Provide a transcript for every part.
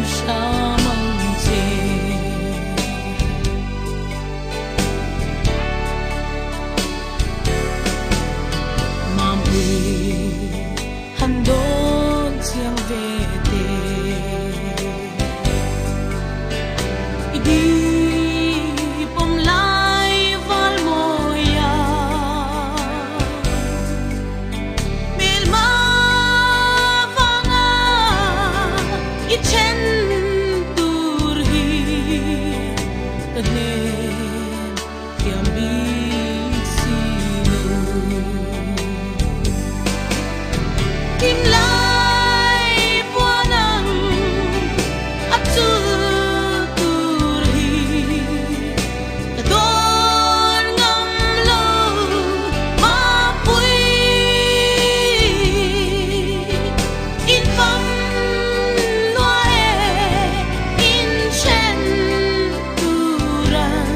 sa mang che mam ui han don chiang ve te idi pom lai val moya mil ma vanga i chen tur hi kadne kiam bi si tim lai puanang atu tur hi kadon ngam lo ma pui in pham noe in chen turan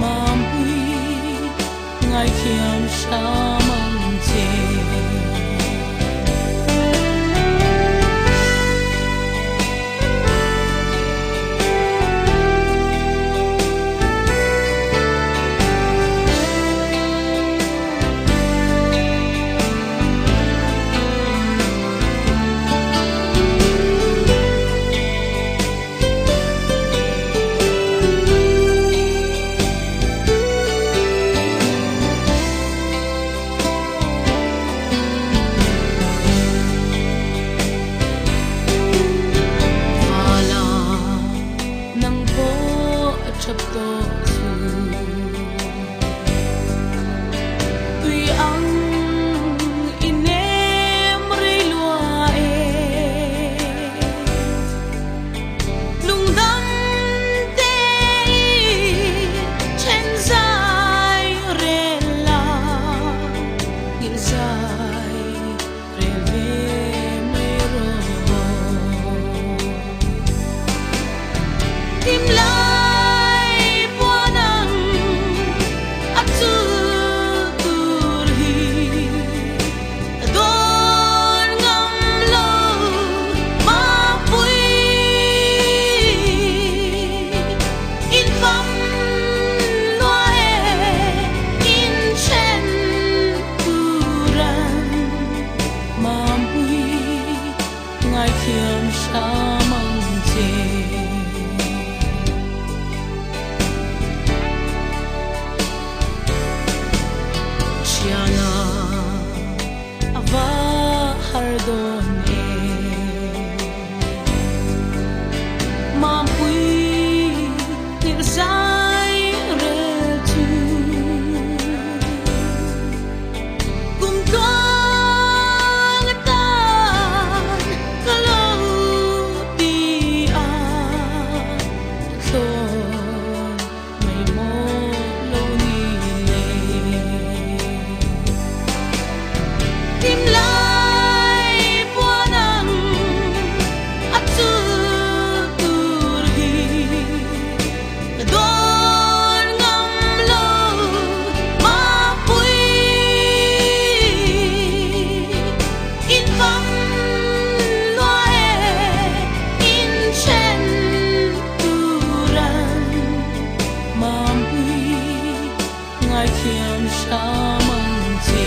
mam pui ngai khiam sa mang che chap to su tui ang inem ri lua lung dam te chen zai re la gil zai re ve me ro tim la ngai khiam sa mang che chiana ava har don e mam pui nil sai re tu kum toang ta tim lai puanang atu tur hi kadon ngam lo ma pui in pham noe in chen turan mam pui ngai khiam sa mang che